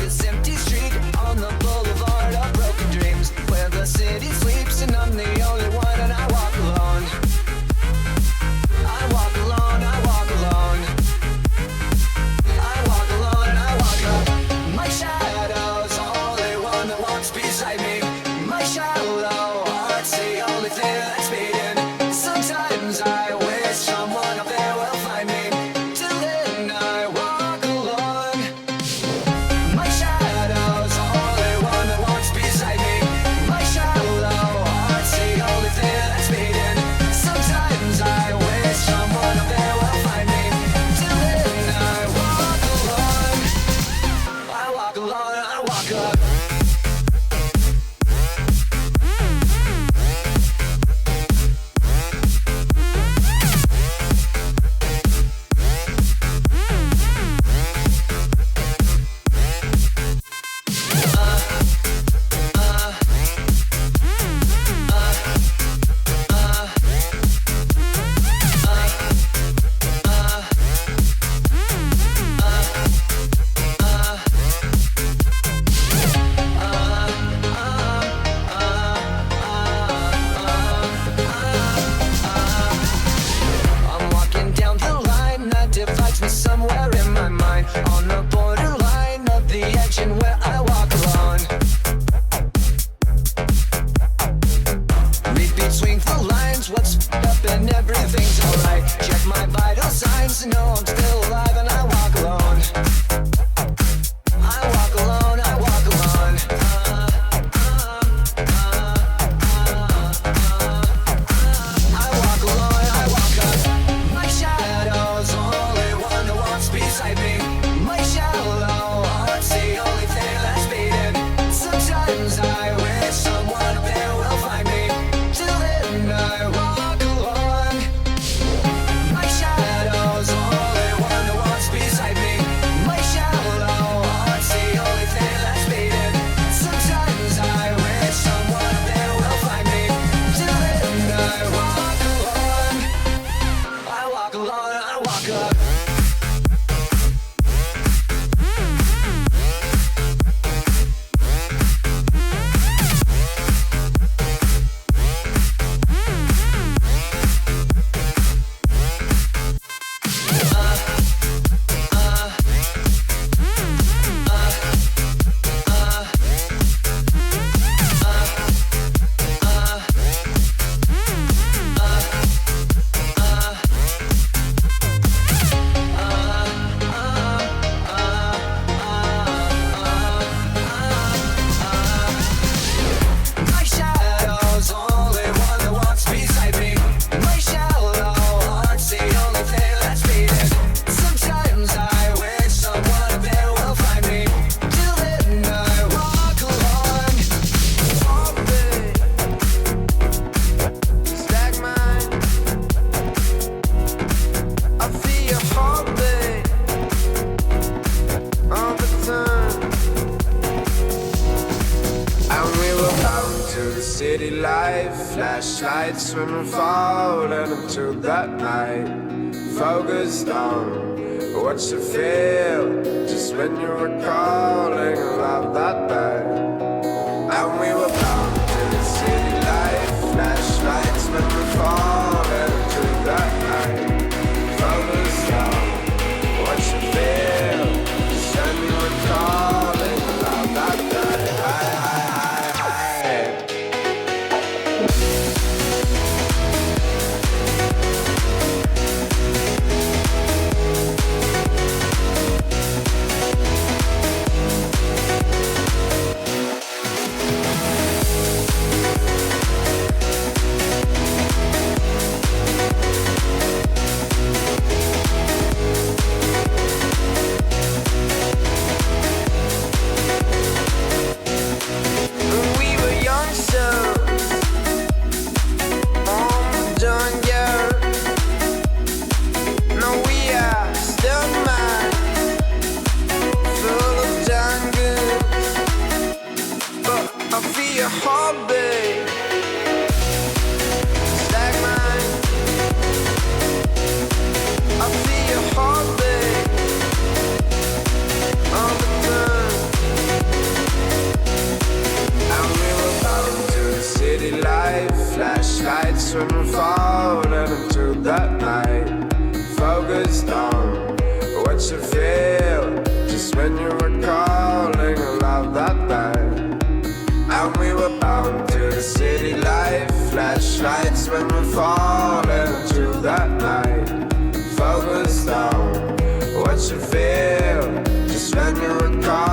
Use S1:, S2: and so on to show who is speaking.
S1: this empty street on the boulevard of broken dreams, where the city sleeps and I'm the only one, and I walk alone. I walk alone, I walk alone. I walk alone, I walk up. My shadow's the only one that walks beside me. My shallow heart's the only thing that's beating. Sometimes I wish someone up there will find me. Till then I walk alone. My shadow's the only one that walks beside me. My shallow heart's the only thing that's beating. Sometimes I wish someone up there will find me. Till then I walk alone. I walk alone, I walk up. I'm walking down the line that divides me somewhere in my mind, on the borderline of the edge and where I walk alone. Read between the lines, what's up and everything's alright. Check my vital signs to know I'm still alive, and I walk alone. I walk alone, I walk alone. I walk alone, I walk up. My shadow's the only one that walks beside me. My shallow heart's the only thing that's beating. Sometimes I wish someone up there will find me. Till then I walk alone. My shadow's the only one that walks beside me. My shallow heart's the only thing that's beating. Sometimes I wish someone up there will find me. Till then I walk alone. I walk alone, I walk up. My shadow's the only one that walks beside me. My shallow heart's the only thing that's beating. Sometimes I wish someone up there will find me. Till then I walk alone.
S2: Stack mine. I feel your heartbeat all the time. And we were bound to the city life, flashlights when we're falling into that night. Focused on what you feel just when you were calling about that night. And we were bound to the city life, flashlights when we're falling into that night. Focused on what you feel just when you were calling about that night. Hi, hi, hi, hi. focused on what you feel just when you were calling aloud that night. And we were bound to the city life, flashlights when we're falling into that night. Focused on what you feel just when you were calling